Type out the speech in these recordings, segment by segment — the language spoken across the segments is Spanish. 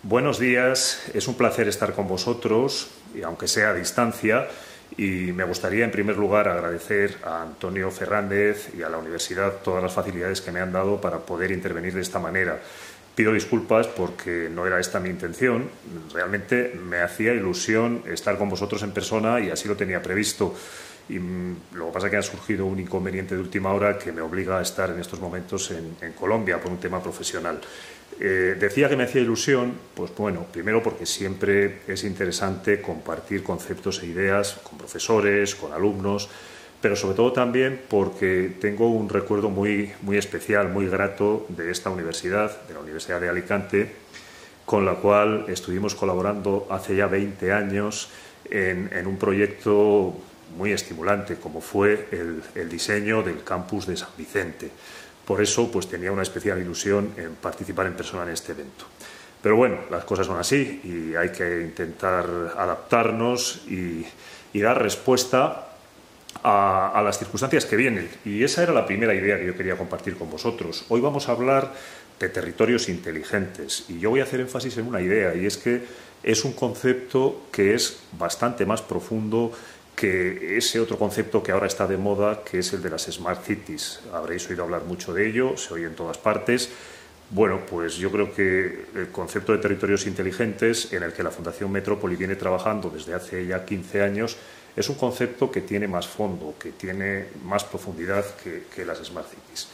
Buenos días, es un placer estar con vosotros, y aunque sea a distancia, y me gustaría en primer lugar agradecer a Antonio Fernández y a la universidad todas las facilidades que me han dado para poder intervenir de esta manera. Pido disculpas porque no era esta mi intención, realmente me hacía ilusión estar con vosotros en persona y así lo tenía previsto. Y lo que pasa es que ha surgido un inconveniente de última hora que me obliga a estar en estos momentos en Colombia por un tema profesional. Decía que me hacía ilusión, pues bueno, primero porque siempre es interesante compartir conceptos e ideas con profesores, con alumnos, pero sobre todo también porque tengo un recuerdo muy especial, muy grato de esta universidad, de la Universidad de Alicante, con la cual estuvimos colaborando hace ya 20 años en un proyecto muy estimulante, como fue el diseño del campus de San Vicente. Por eso, pues tenía una especial ilusión en participar en persona en este evento. Pero bueno, las cosas son así y hay que intentar adaptarnos y dar respuesta a las circunstancias que vienen. Y esa era la primera idea que yo quería compartir con vosotros. Hoy vamos a hablar de territorios inteligentes y yo voy a hacer énfasis en una idea, y es que es un concepto que es bastante más profundo que ese otro concepto que ahora está de moda, que es el de las Smart Cities. Habréis oído hablar mucho de ello, se oye en todas partes. Bueno, pues yo creo que el concepto de territorios inteligentes, en el que la Fundación Metrópoli viene trabajando desde hace ya 15 años, es un concepto que tiene más fondo, que tiene más profundidad que las Smart Cities.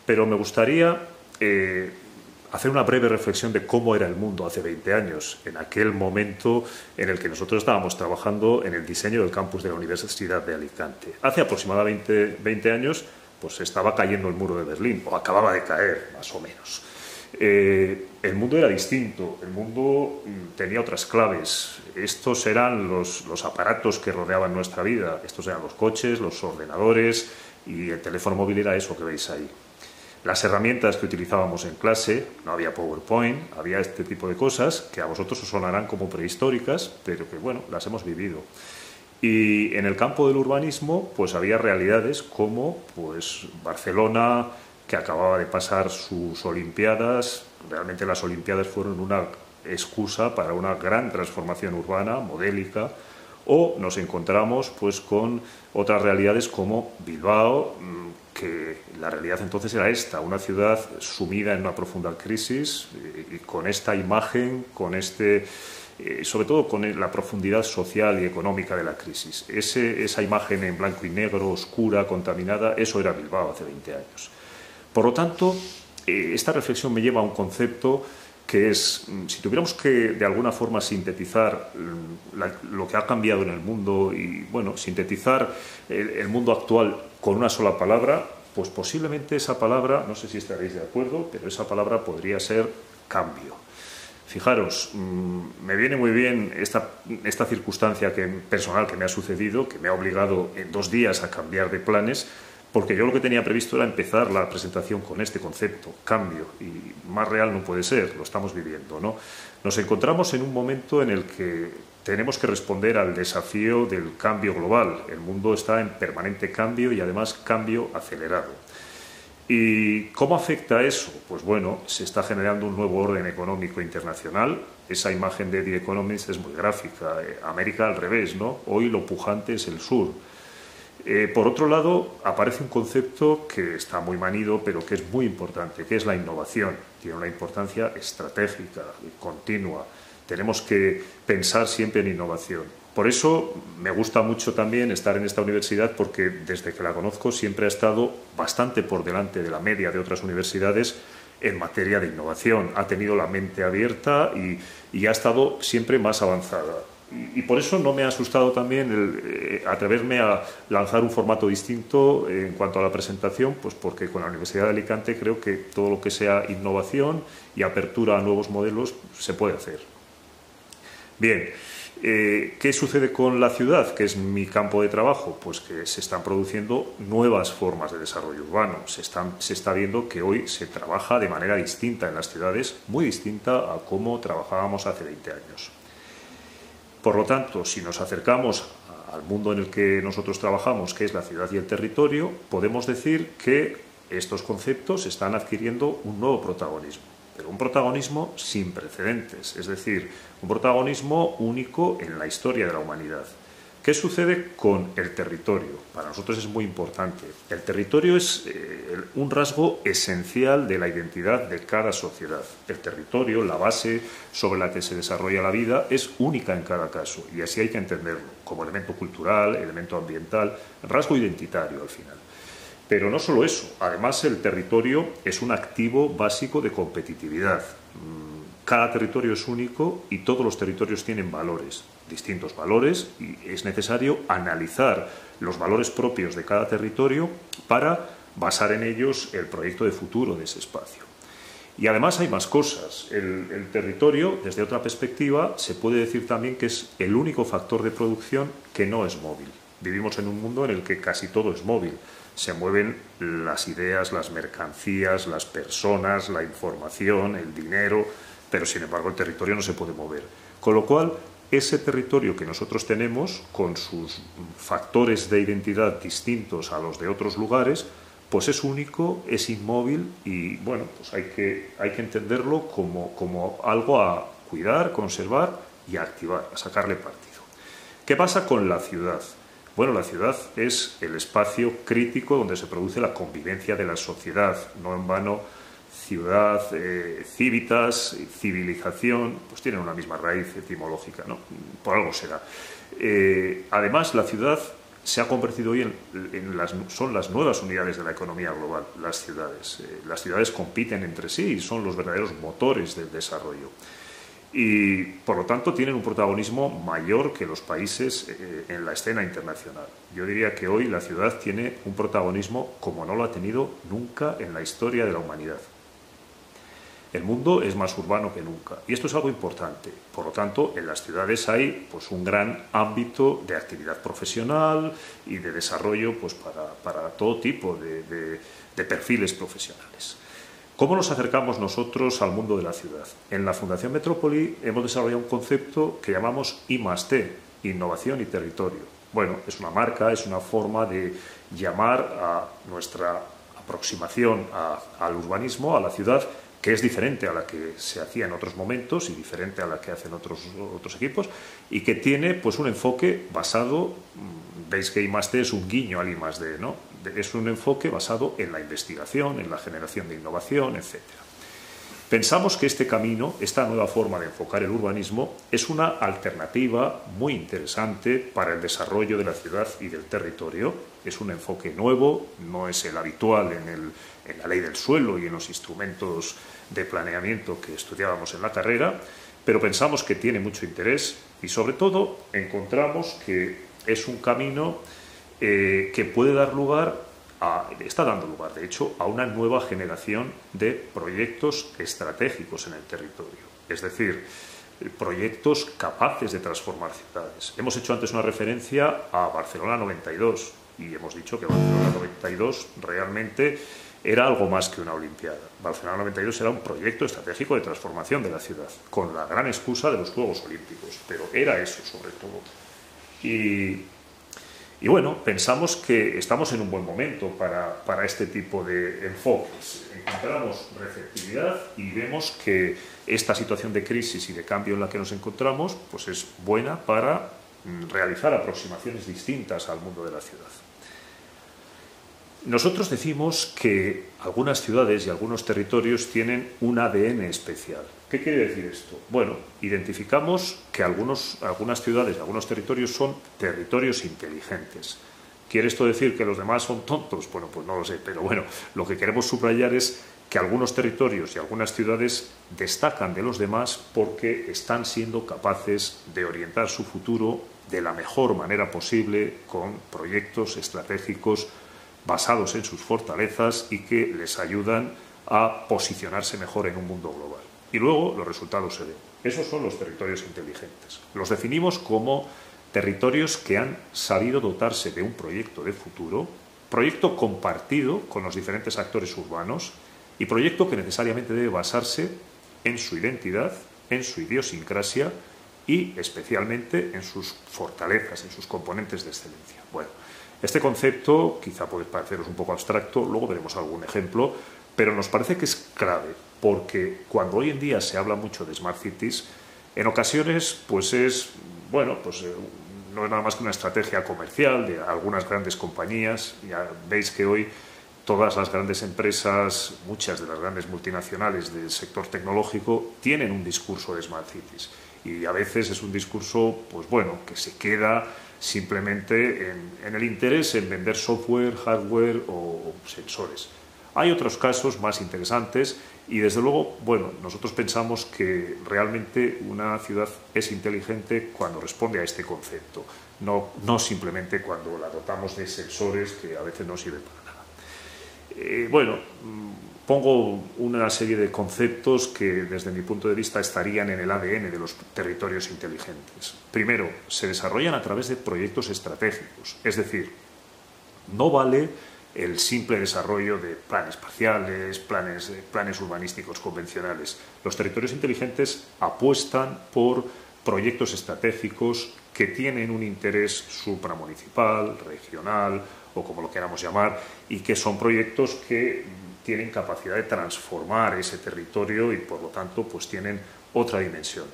Pero me gustaría hacer una breve reflexión de cómo era el mundo hace 20 años, en aquel momento en el que nosotros estábamos trabajando en el diseño del campus de la Universidad de Alicante. Hace aproximadamente 20 años pues estaba cayendo el muro de Berlín, o acababa de caer, más o menos. El mundo era distinto, el mundo tenía otras claves. Estos eran los aparatos que rodeaban nuestra vida, estos eran los coches, los ordenadores, y el teléfono móvil era eso que veis ahí. Las herramientas que utilizábamos en clase, no había PowerPoint, había este tipo de cosas que a vosotros os sonarán como prehistóricas, pero que, bueno, las hemos vivido. Y en el campo del urbanismo, pues había realidades como pues Barcelona, que acababa de pasar sus Olimpiadas. Realmente las Olimpiadas fueron una excusa para una gran transformación urbana, modélica. O nos encontramos pues con otras realidades como Bilbao, que la realidad entonces era esta, una ciudad sumida en una profunda crisis, y con esta imagen, sobre todo con la profundidad social y económica de la crisis. Esa imagen en blanco y negro, oscura, contaminada, eso era Bilbao hace 20 años. Por lo tanto, esta reflexión me lleva a un concepto que es, si tuviéramos que de alguna forma sintetizar lo que ha cambiado en el mundo y, bueno, sintetizar el mundo actual con una sola palabra, pues posiblemente esa palabra, no sé si estaréis de acuerdo, pero esa palabra podría ser cambio. Fijaros, me viene muy bien esta circunstancia personal que me ha sucedido, que me ha obligado en 2 días a cambiar de planes, porque yo lo que tenía previsto era empezar la presentación con este concepto, cambio, y más real no puede ser, lo estamos viviendo, ¿no? Nos encontramos en un momento en el que tenemos que responder al desafío del cambio global. El mundo está en permanente cambio y además cambio acelerado. ¿Y cómo afecta eso? Pues bueno, se está generando un nuevo orden económico internacional. Esa imagen de The Economist es muy gráfica. América al revés, ¿no? Hoy lo pujante es el sur. Por otro lado, aparece un concepto que está muy manido, pero que es muy importante, que es la innovación. Tiene una importancia estratégica, continua. Tenemos que pensar siempre en innovación. Por eso me gusta mucho también estar en esta universidad, porque desde que la conozco siempre ha estado bastante por delante de la media de otras universidades en materia de innovación. Ha tenido la mente abierta y ha estado siempre más avanzada. Y por eso no me ha asustado también atreverme a lanzar un formato distinto en cuanto a la presentación, pues porque con la Universidad de Alicante creo que todo lo que sea innovación y apertura a nuevos modelos se puede hacer. Bien, ¿qué sucede con la ciudad, que es mi campo de trabajo? Pues que se están produciendo nuevas formas de desarrollo urbano. Se está viendo que hoy se trabaja de manera distinta en las ciudades, muy distinta a cómo trabajábamos hace 20 años. Por lo tanto, si nos acercamos al mundo en el que nosotros trabajamos, que es la ciudad y el territorio, podemos decir que estos conceptos están adquiriendo un nuevo protagonismo. pero un protagonismo sin precedentes, es decir, un protagonismo único en la historia de la humanidad. ¿Qué sucede con el territorio? Para nosotros es muy importante. El territorio es un rasgo esencial de la identidad de cada sociedad. El territorio, la base sobre la que se desarrolla la vida, es única en cada caso y así hay que entenderlo, como elemento cultural, elemento ambiental, rasgo identitario al final. Pero no solo eso, además el territorio es un activo básico de competitividad. Cada territorio es único y todos los territorios tienen valores, distintos valores, y es necesario analizar los valores propios de cada territorio para basar en ellos el proyecto de futuro de ese espacio. Y además hay más cosas. El territorio, desde otra perspectiva, se puede decir también que es el único factor de producción que no es móvil. Vivimos en un mundo en el que casi todo es móvil. Se mueven las ideas, las mercancías, las personas, la información, el dinero, pero sin embargo el territorio no se puede mover. Con lo cual, ese territorio que nosotros tenemos, con sus factores de identidad distintos a los de otros lugares, pues es único, es inmóvil y bueno, pues hay que entenderlo como algo a cuidar, conservar y a activar, a sacarle partido. ¿Qué pasa con la ciudad? Bueno, la ciudad es el espacio crítico donde se produce la convivencia de la sociedad, no en vano. Ciudad, civitas, civilización, pues tienen una misma raíz etimológica, ¿no? Por algo será. Además, la ciudad se ha convertido hoy son las nuevas unidades de la economía global, las ciudades. Las ciudades compiten entre sí y son los verdaderos motores del desarrollo. Y, por lo tanto, tienen un protagonismo mayor que los países en la escena internacional. Yo diría que hoy la ciudad tiene un protagonismo como no lo ha tenido nunca en la historia de la humanidad. El mundo es más urbano que nunca y esto es algo importante. Por lo tanto, en las ciudades hay pues, un gran ámbito de actividad profesional y de desarrollo pues, para todo tipo de perfiles profesionales. ¿Cómo nos acercamos nosotros al mundo de la ciudad? En la Fundación Metrópoli hemos desarrollado un concepto que llamamos I+T, Innovación y Territorio. Bueno, es una marca, es una forma de llamar a nuestra aproximación al urbanismo, a la ciudad, que es diferente a la que se hacía en otros momentos y diferente a la que hacen otros equipos y que tiene pues un enfoque basado, veis que I+D es un guiño al I+D, ¿no? Es un enfoque basado en la investigación, en la generación de innovación, etc. Pensamos que este camino, esta nueva forma de enfocar el urbanismo, es una alternativa muy interesante para el desarrollo de la ciudad y del territorio. Es un enfoque nuevo, no es el habitual en la ley del suelo y en los instrumentos de planeamiento que estudiábamos en la carrera, pero pensamos que tiene mucho interés y, sobre todo, encontramos que es un camino que puede dar lugar está dando lugar, de hecho, a una nueva generación de proyectos estratégicos en el territorio. Es decir, proyectos capaces de transformar ciudades. Hemos hecho antes una referencia a Barcelona 92 y hemos dicho que Barcelona 92 realmente era algo más que una Olimpiada. Barcelona 92 era un proyecto estratégico de transformación de la ciudad, con la gran excusa de los Juegos Olímpicos, pero era eso sobre todo. Y bueno, pensamos que estamos en un buen momento para este tipo de enfoques. Encontramos receptividad y vemos que esta situación de crisis y de cambio en la que nos encontramos pues es buena para realizar aproximaciones distintas al mundo de la ciudad. Nosotros decimos que algunas ciudades y algunos territorios tienen un ADN especial. ¿Qué quiere decir esto? Bueno, identificamos que algunas ciudades y algunos territorios son territorios inteligentes. ¿Quiere esto decir que los demás son tontos? Bueno, pues no lo sé, pero bueno, lo que queremos subrayar es que algunos territorios y algunas ciudades destacan de los demás porque están siendo capaces de orientar su futuro de la mejor manera posible con proyectos estratégicos basados en sus fortalezas y que les ayudan a posicionarse mejor en un mundo global. Y luego los resultados se ven. Esos son los territorios inteligentes. Los definimos como territorios que han sabido dotarse de un proyecto de futuro, proyecto compartido con los diferentes actores urbanos y proyecto que necesariamente debe basarse en su identidad, en su idiosincrasia y especialmente en sus fortalezas, en sus componentes de excelencia. Bueno, este concepto quizá puede pareceros un poco abstracto, luego veremos algún ejemplo, pero nos parece que es clave, porque cuando hoy en día se habla mucho de Smart Cities, en ocasiones pues no es nada más que una estrategia comercial de algunas grandes compañías. Ya veis que hoy todas las grandes empresas, muchas de las grandes multinacionales del sector tecnológico, tienen un discurso de Smart Cities. Y a veces es un discurso, que se queda simplemente en el interés en vender software, hardware o sensores. Hay otros casos más interesantes y, desde luego, nosotros pensamos que realmente una ciudad es inteligente cuando responde a este concepto, no simplemente cuando la dotamos de sensores que a veces no sirven para nada. Pongo una serie de conceptos que, desde mi punto de vista, estarían en el ADN de los territorios inteligentes. Primero, se desarrollan a través de proyectos estratégicos, es decir, no vale el simple desarrollo de planes parciales, planes urbanísticos convencionales. Los territorios inteligentes apuestan por proyectos estratégicos que tienen un interés supramunicipal, regional o como lo queramos llamar, y que son proyectos que tienen capacidad de transformar ese territorio y, por lo tanto, tienen otra dimensión.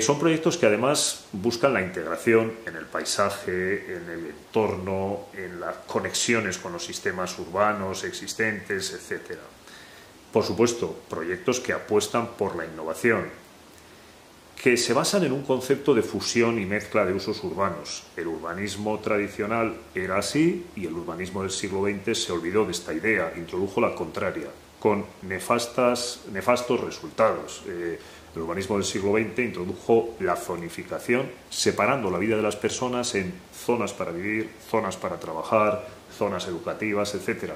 Son proyectos que además buscan la integración en el paisaje, en el entorno, en las conexiones con los sistemas urbanos existentes, etc. Por supuesto, proyectos que apuestan por la innovación, que se basan en un concepto de fusión y mezcla de usos urbanos. El urbanismo tradicional era así y el urbanismo del siglo XX se olvidó de esta idea, introdujo la contraria, con nefastos resultados. El urbanismo del siglo XX introdujo la zonificación, separando la vida de las personas en zonas para vivir, zonas para trabajar, zonas educativas, etc.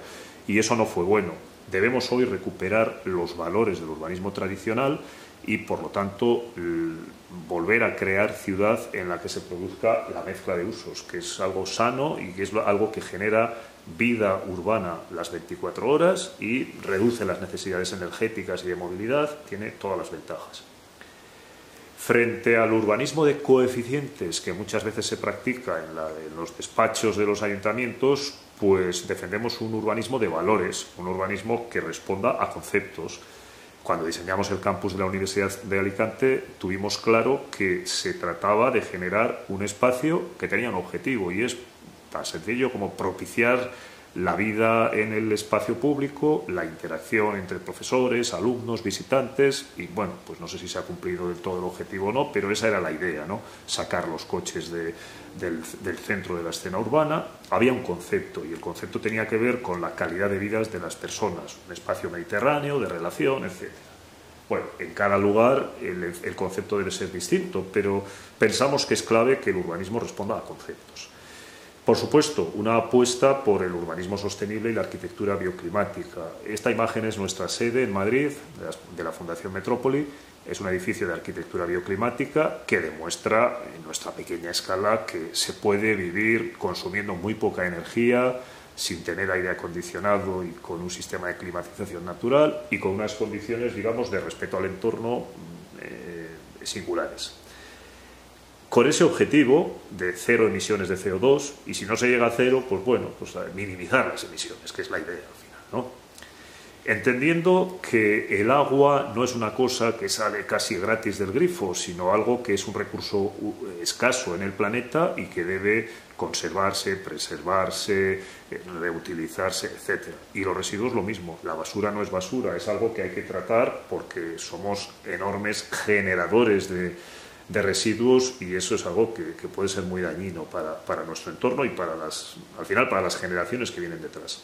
Y eso no fue bueno. Debemos hoy recuperar los valores del urbanismo tradicional y, por lo tanto, volver a crear ciudad en la que se produzca la mezcla de usos, que es algo sano y que es algo que genera vida urbana las 24 horas y reduce las necesidades energéticas y de movilidad, tiene todas las ventajas. Frente al urbanismo de coeficientes que muchas veces se practica en los despachos de los ayuntamientos, defendemos un urbanismo de valores, un urbanismo que responda a conceptos. Cuando diseñamos el campus de la Universidad de Alicante, tuvimos claro que se trataba de generar un espacio que tenía un objetivo, y es tan sencillo como propiciar la vida en el espacio público, la interacción entre profesores, alumnos, visitantes, y no sé si se ha cumplido del todo el objetivo o no, pero esa era la idea, ¿no? Sacar los coches del centro de la escena urbana. Había un concepto, y el concepto tenía que ver con la calidad de vida de las personas, un espacio mediterráneo, de relación, etc. En cada lugar el concepto debe ser distinto, pero pensamos que es clave que el urbanismo responda a conceptos. Por supuesto, una apuesta por el urbanismo sostenible y la arquitectura bioclimática. Esta imagen es nuestra sede en Madrid, de la Fundación Metrópoli. Es un edificio de arquitectura bioclimática que demuestra, en nuestra pequeña escala, que se puede vivir consumiendo muy poca energía, sin tener aire acondicionado y con un sistema de climatización natural y con unas condiciones, digamos, de respeto al entorno singulares. Con ese objetivo de cero emisiones de CO2, y si no se llega a cero, minimizar las emisiones, que es la idea al final, ¿no? Entendiendo que el agua no es una cosa que sale casi gratis del grifo, sino algo que es un recurso escaso en el planeta y que debe conservarse, preservarse, reutilizarse, etc. Y los residuos lo mismo. La basura no es basura, es algo que hay que tratar porque somos enormes generadores de residuos, y eso es algo que puede ser muy dañino para nuestro entorno y al final para las generaciones que vienen detrás.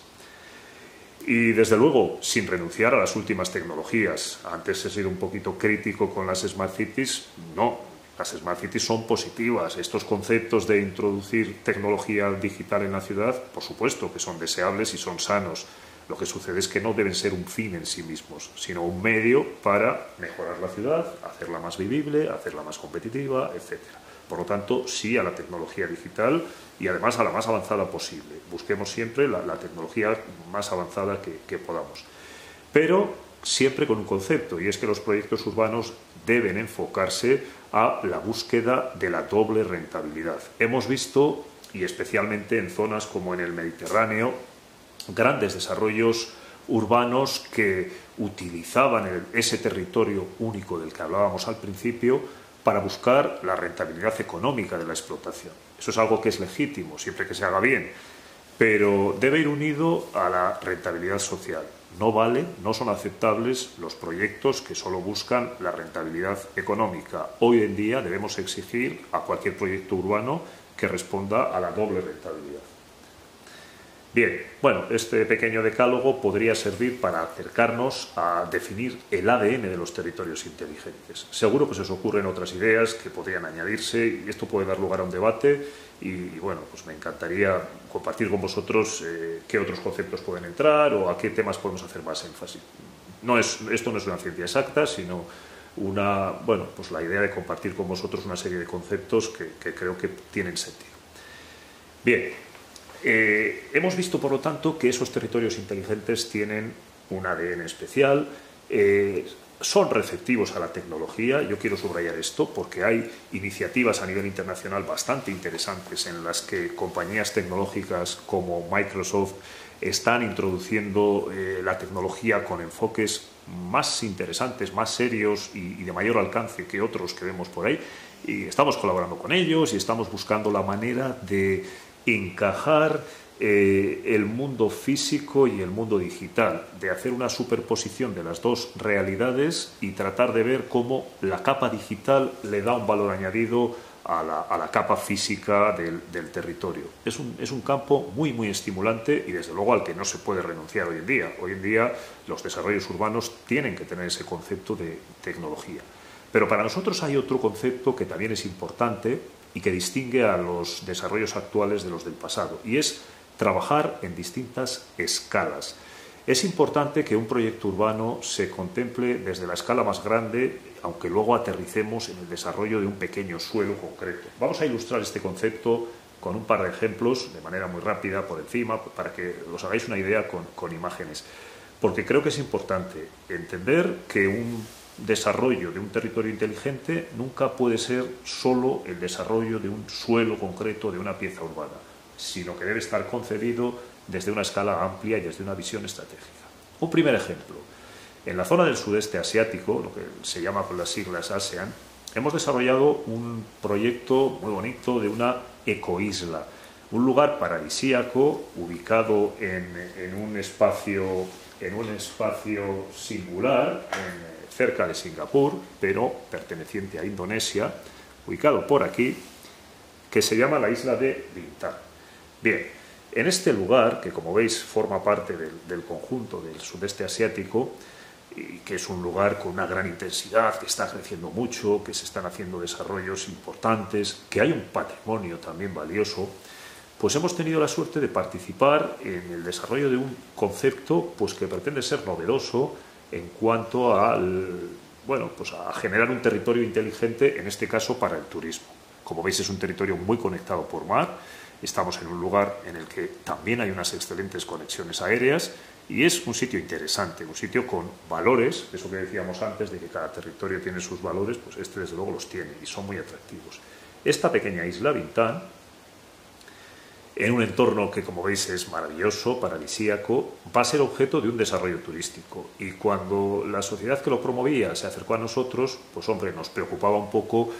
Y, desde luego, sin renunciar a las últimas tecnologías. Antes he sido un poquito crítico con las Smart Cities. No, las Smart Cities son positivas. Estos conceptos de introducir tecnología digital en la ciudad, por supuesto que son deseables y son sanos. Lo que sucede es que no deben ser un fin en sí mismos, sino un medio para mejorar la ciudad, hacerla más vivible, hacerla más competitiva, etc. Por lo tanto, sí a la tecnología digital y, además, a la más avanzada posible. Busquemos siempre la tecnología más avanzada que podamos. Pero siempre con un concepto, y es que los proyectos urbanos deben enfocarse a la búsqueda de la doble rentabilidad. Hemos visto, y especialmente en zonas como en el Mediterráneo, grandes desarrollos urbanos que utilizaban ese territorio único del que hablábamos al principio para buscar la rentabilidad económica de la explotación. Eso es algo que es legítimo, siempre que se haga bien, pero debe ir unido a la rentabilidad social. No son aceptables los proyectos que solo buscan la rentabilidad económica. Hoy en día debemos exigir a cualquier proyecto urbano que responda a la doble rentabilidad. Bien, bueno, este pequeño decálogo podría servir para acercarnos a definir el ADN de los territorios inteligentes. Seguro que se os ocurren otras ideas que podrían añadirse y esto puede dar lugar a un debate y bueno, pues me encantaría compartir con vosotros qué otros conceptos pueden entrar o a qué temas podemos hacer más énfasis. Esto no es una ciencia exacta, sino pues la idea de compartir con vosotros una serie de conceptos que creo que tienen sentido. Bien. Hemos visto, por lo tanto, que esos territorios inteligentes tienen un ADN especial, son receptivos a la tecnología. Yo quiero subrayar esto porque hay iniciativas a nivel internacional bastante interesantes en las que compañías tecnológicas como Microsoft están introduciendo la tecnología con enfoques más interesantes, más serios y de mayor alcance que otros que vemos por ahí. Y estamos colaborando con ellos y estamos buscando la manera de encajar el mundo físico y el mundo digital, de hacer una superposición de las dos realidades y tratar de ver cómo la capa digital le da un valor añadido a la capa física del territorio. Es un campo muy, muy estimulante y desde luego al que no se puede renunciar hoy en día. Hoy en día los desarrollos urbanos tienen que tener ese concepto de tecnología. Pero para nosotros hay otro concepto que también es importante y que distingue a los desarrollos actuales de los del pasado, y es trabajar en distintas escalas. Es importante que un proyecto urbano se contemple desde la escala más grande, aunque luego aterricemos en el desarrollo de un pequeño suelo concreto. Vamos a ilustrar este concepto con un par de ejemplos, de manera muy rápida, por encima, para que os hagáis una idea con imágenes. Porque creo que es importante entender que un desarrollo de un territorio inteligente nunca puede ser solo el desarrollo de un suelo concreto, de una pieza urbana, sino que debe estar concebido desde una escala amplia y desde una visión estratégica. Un primer ejemplo. En la zona del sudeste asiático, lo que se llama por las siglas ASEAN, hemos desarrollado un proyecto muy bonito de una ecoisla, un lugar paradisíaco ubicado en un espacio singular, cerca de Singapur, pero perteneciente a Indonesia, ubicado por aquí, que se llama la isla de Bintan. Bien, en este lugar, que como veis forma parte del conjunto del sudeste asiático, y que es un lugar con una gran intensidad, que está creciendo mucho, que se están haciendo desarrollos importantes, que hay un patrimonio también valioso, pues hemos tenido la suerte de participar en el desarrollo de un concepto pues que pretende ser novedoso en cuanto a generar un territorio inteligente, en este caso para el turismo. Como veis, es un territorio muy conectado por mar, estamos en un lugar en el que también hay unas excelentes conexiones aéreas y es un sitio interesante, un sitio con valores, eso que decíamos antes de que cada territorio tiene sus valores, pues este desde luego los tiene y son muy atractivos. Esta pequeña isla, Bintan, en un entorno que, como veis, es maravilloso, paradisíaco, va a ser objeto de un desarrollo turístico. Y cuando la sociedad que lo promovía se acercó a nosotros, pues hombre, nos preocupaba un poco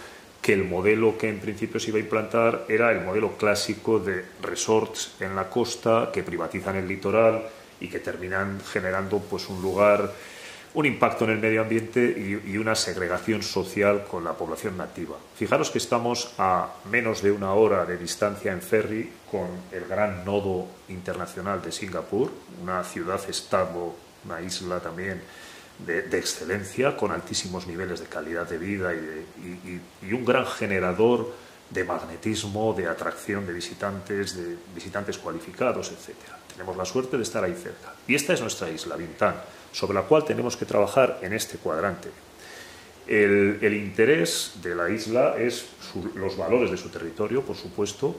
que el modelo que en principio se iba a implantar era el modelo clásico de resorts en la costa que privatizan el litoral y que terminan generando pues un impacto en el medio ambiente y una segregación social con la población nativa. Fijaros que estamos a menos de una hora de distancia en ferry con el gran nodo internacional de Singapur, una ciudad-estado, una isla también de excelencia, con altísimos niveles de calidad de vida y un gran generador de magnetismo, de atracción de visitantes cualificados, etc. Tenemos la suerte de estar ahí cerca. Y esta es nuestra isla, Bintan, sobre la cual tenemos que trabajar en este cuadrante. El interés de la isla es los valores de su territorio, por supuesto,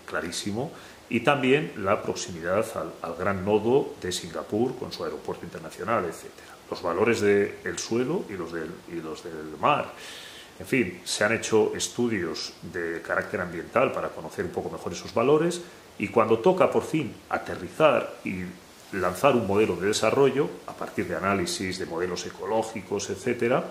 clarísimo, y también la proximidad al gran nodo de Singapur con su aeropuerto internacional, etc. Los valores del suelo y los del mar. En fin, se han hecho estudios de carácter ambiental para conocer un poco mejor esos valores y cuando toca por fin aterrizar y lanzar un modelo de desarrollo a partir de análisis de modelos ecológicos, etcétera.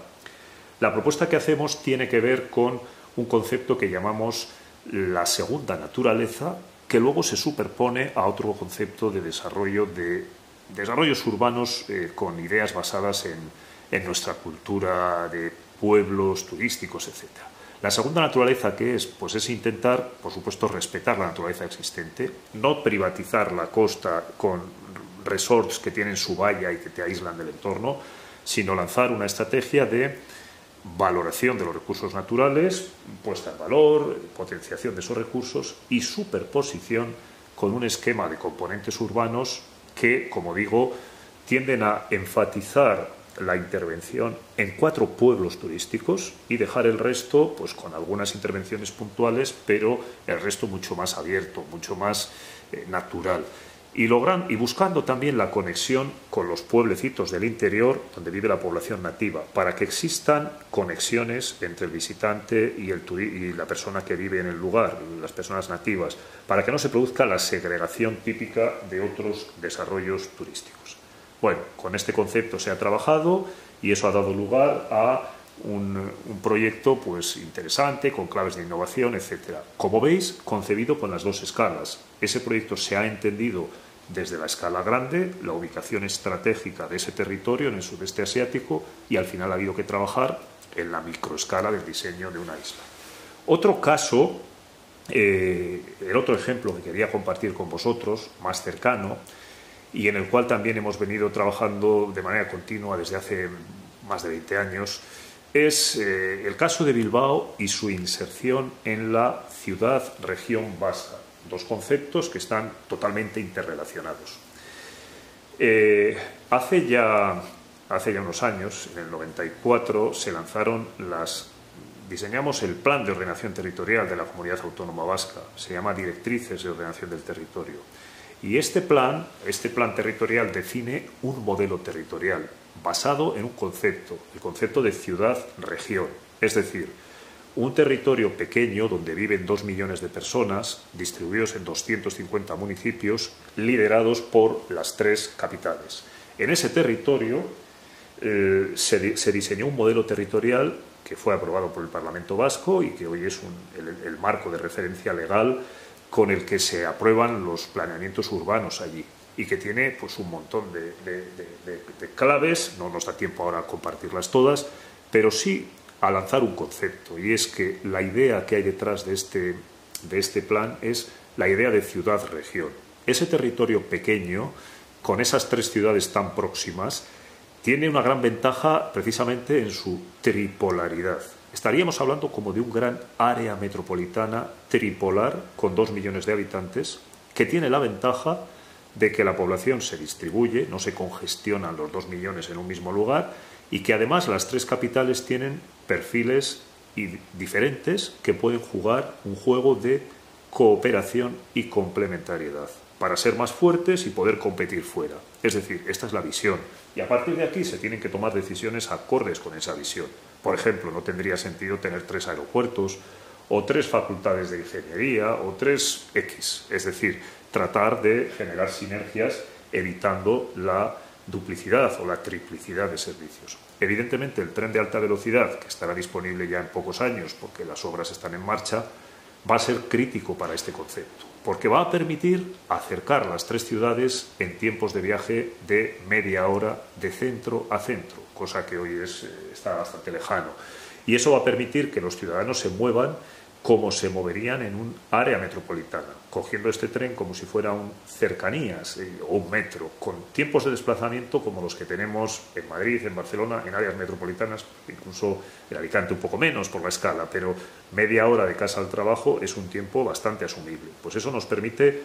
La propuesta que hacemos tiene que ver con un concepto que llamamos la segunda naturaleza, que luego se superpone a otro concepto de desarrollos urbanos con ideas basadas en nuestra cultura de pueblos turísticos, etcétera. La segunda naturaleza, ¿qué es? Pues es intentar, por supuesto, respetar la naturaleza existente, no privatizar la costa con resorts que tienen su valla y que te aíslan del entorno, sino lanzar una estrategia de valoración de los recursos naturales, puesta en valor, potenciación de esos recursos y superposición con un esquema de componentes urbanos que, como digo, tienden a enfatizar la intervención en 4 pueblos turísticos y dejar el resto pues con algunas intervenciones puntuales, pero el resto mucho más abierto, mucho más natural. Y buscando también la conexión con los pueblecitos del interior donde vive la población nativa, para que existan conexiones entre el visitante y la persona que vive en el lugar, las personas nativas, para que no se produzca la segregación típica de otros desarrollos turísticos. Bueno, con este concepto se ha trabajado y eso ha dado lugar a un proyecto pues interesante, con claves de innovación, etc. Como veis, concebido con las 2 escalas. Ese proyecto se ha entendido desde la escala grande, la ubicación estratégica de ese territorio en el sudeste asiático, y al final ha habido que trabajar en la microescala del diseño de una isla. Otro caso, el otro ejemplo que quería compartir con vosotros, más cercano, y en el cual también hemos venido trabajando de manera continua desde hace más de 20 años, es el caso de Bilbao y su inserción en la ciudad-región vasca. 2 conceptos que están totalmente interrelacionados. Hace ya unos años, en el 94, diseñamos el Plan de Ordenación Territorial de la Comunidad Autónoma Vasca. Se llama Directrices de Ordenación del Territorio. Y este plan territorial define un modelo territorial basado en un concepto, el concepto de ciudad-región. Es decir, un territorio pequeño donde viven 2 millones de personas, distribuidos en 250 municipios, liderados por las 3 capitales. En ese territorio se diseñó un modelo territorial que fue aprobado por el Parlamento Vasco y que hoy es el marco de referencia legal con el que se aprueban los planeamientos urbanos allí y que tiene pues un montón de claves. No nos da tiempo ahora a compartirlas todas, pero sí a lanzar un concepto, y es que la idea que hay detrás de este plan es la idea de ciudad-región. Ese territorio pequeño, con esas 3 ciudades tan próximas, tiene una gran ventaja precisamente en su tripolaridad. Estaríamos hablando como de un gran área metropolitana tripolar con 2 millones de habitantes, que tiene la ventaja de que la población se distribuye, no se congestionan los 2 millones en un mismo lugar, y que además las 3 capitales tienen perfiles diferentes que pueden jugar un juego de cooperación y complementariedad para ser más fuertes y poder competir fuera. Es decir, esta es la visión. Y a partir de aquí se tienen que tomar decisiones acordes con esa visión. Por ejemplo, no tendría sentido tener 3 aeropuertos o 3 facultades de ingeniería o 3 X. Es decir, tratar de generar sinergias evitando la duplicidad o la triplicidad de servicios. Evidentemente, el tren de alta velocidad, que estará disponible ya en pocos años porque las obras están en marcha, va a ser crítico para este concepto, porque va a permitir acercar las 3 ciudades en tiempos de viaje de media hora de centro a centro, cosa que hoy está bastante lejano. Y eso va a permitir que los ciudadanos se muevan como se moverían en un área metropolitana, cogiendo este tren como si fuera un cercanías o un metro, con tiempos de desplazamiento como los que tenemos en Madrid, en Barcelona, en áreas metropolitanas, incluso en Alicante un poco menos por la escala, pero media hora de casa al trabajo es un tiempo bastante asumible. Pues eso nos permitirá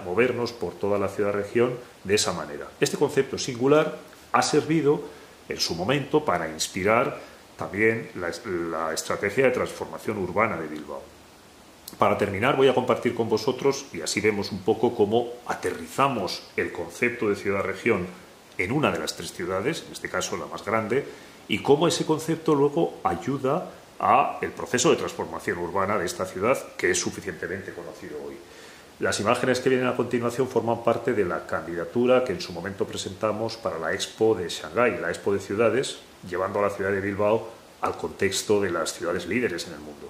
movernos por toda la ciudad-región de esa manera. Este concepto singular ha servido en su momento para inspirar también la estrategia de transformación urbana de Bilbao. Para terminar, voy a compartir con vosotros, y así vemos un poco cómo aterrizamos el concepto de ciudad-región en una de las 3 ciudades, en este caso la más grande, y cómo ese concepto luego ayuda al proceso de transformación urbana de esta ciudad, que es suficientemente conocido hoy. Las imágenes que vienen a continuación forman parte de la candidatura que en su momento presentamos para la Expo de Shanghái, la Expo de Ciudades, llevando a la ciudad de Bilbao al contexto de las ciudades líderes en el mundo.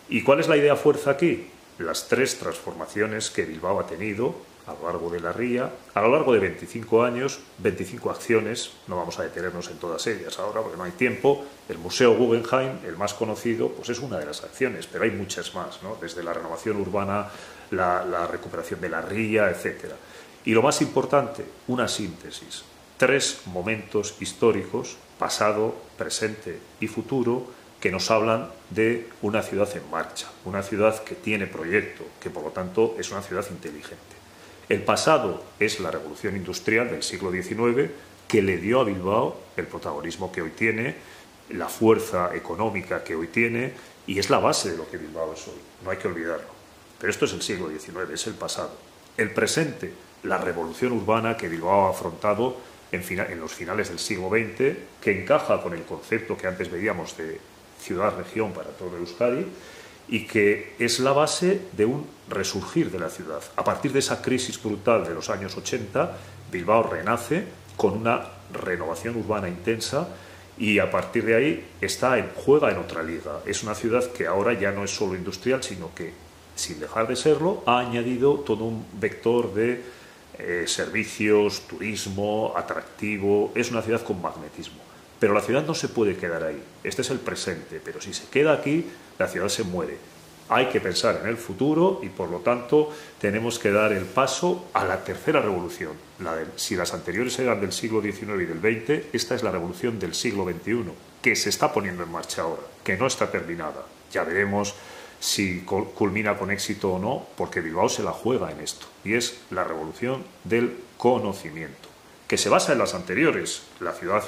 ¿Y cuál es la idea fuerza aquí? Las 3 transformaciones que Bilbao ha tenido a lo largo de la ría, a lo largo de 25 años, 25 acciones, no vamos a detenernos en todas ellas ahora porque no hay tiempo. El Museo Guggenheim, el más conocido, pues es una de las acciones, pero hay muchas más, ¿no? Desde la renovación urbana, la recuperación de la ría, etc. Y lo más importante, una síntesis. 3 momentos históricos, pasado, presente y futuro, que nos hablan de una ciudad en marcha, una ciudad que tiene proyecto, que por lo tanto es una ciudad inteligente. El pasado es la revolución industrial del siglo XIX, que le dio a Bilbao el protagonismo que hoy tiene, la fuerza económica que hoy tiene, y es la base de lo que Bilbao es hoy, no hay que olvidarlo. Pero esto es el siglo XIX, es el pasado. El presente, la revolución urbana que Bilbao ha afrontado en los finales del siglo XX, que encaja con el concepto que antes veíamos de ciudad-región para todo Euskadi, y que es la base de un resurgir de la ciudad. A partir de esa crisis brutal de los años 80, Bilbao renace con una renovación urbana intensa y a partir de ahí juega en otra liga. Es una ciudad que ahora ya no es solo industrial, sino que, sin dejar de serlo, ha añadido todo un vector de servicios, turismo, atractivo. Es una ciudad con magnetismo. Pero la ciudad no se puede quedar ahí. Este es el presente, pero si se queda aquí, la ciudad se muere. Hay que pensar en el futuro y, por lo tanto, tenemos que dar el paso a la tercera revolución. Si las anteriores eran del siglo XIX y del XX, esta es la revolución del siglo XXI, que se está poniendo en marcha ahora, que no está terminada. Ya veremos si culmina con éxito o no, porque Bilbao se la juega en esto, y es la revolución del conocimiento, que se basa en las anteriores. La ciudad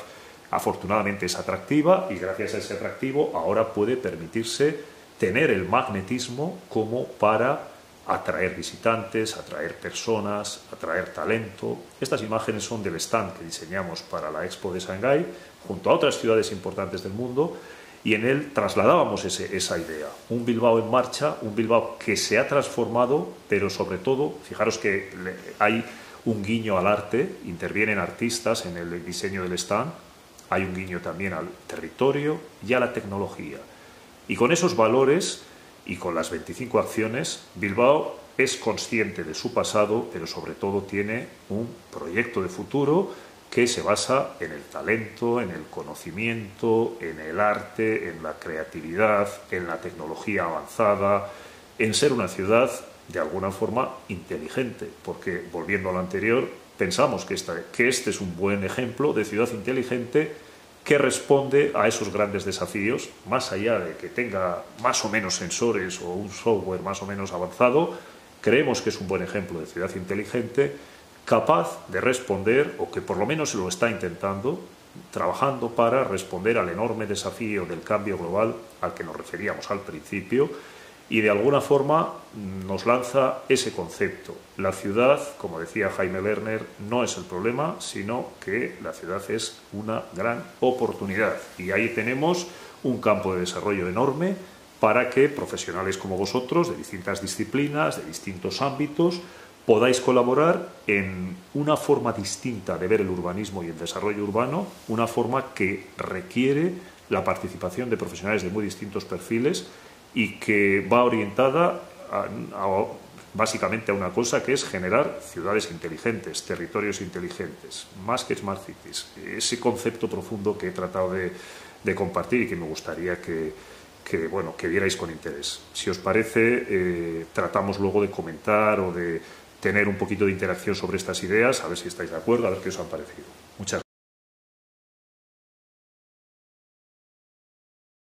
afortunadamente es atractiva y gracias a ese atractivo ahora puede permitirse tener el magnetismo como para atraer visitantes, atraer personas, atraer talento. Estas imágenes son del stand que diseñamos para la Expo de Shanghái junto a otras ciudades importantes del mundo y en él trasladábamos esa idea. Un Bilbao en marcha, un Bilbao que se ha transformado, pero sobre todo, fijaros que hay un guiño al arte, intervienen artistas en el diseño del stand. Hay un guiño también al territorio y a la tecnología. Y con esos valores y con las 25 acciones, Bilbao es consciente de su pasado, pero sobre todo tiene un proyecto de futuro que se basa en el talento, en el conocimiento, en el arte, en la creatividad, en la tecnología avanzada, en ser una ciudad de alguna forma inteligente, porque volviendo a lo anterior, pensamos que este es un buen ejemplo de ciudad inteligente que responde a esos grandes desafíos, más allá de que tenga más o menos sensores o un software más o menos avanzado. Creemos que es un buen ejemplo de ciudad inteligente, capaz de responder, o que por lo menos lo está intentando, trabajando para responder al enorme desafío del cambio global al que nos referíamos al principio, y de alguna forma nos lanza ese concepto. La ciudad, como decía Jaime Lerner, no es el problema, sino que la ciudad es una gran oportunidad. Y ahí tenemos un campo de desarrollo enorme para que profesionales como vosotros, de distintas disciplinas, de distintos ámbitos, podáis colaborar en una forma distinta de ver el urbanismo y el desarrollo urbano, una forma que requiere la participación de profesionales de muy distintos perfiles y que va orientada básicamente a una cosa que es generar ciudades inteligentes, territorios inteligentes, más que smart cities. Ese concepto profundo que he tratado de compartir y que me gustaría que vierais con interés. Si os parece, tratamos luego de comentar o de tener un poquito de interacción sobre estas ideas, a ver si estáis de acuerdo, a ver qué os han parecido. Muchas gracias.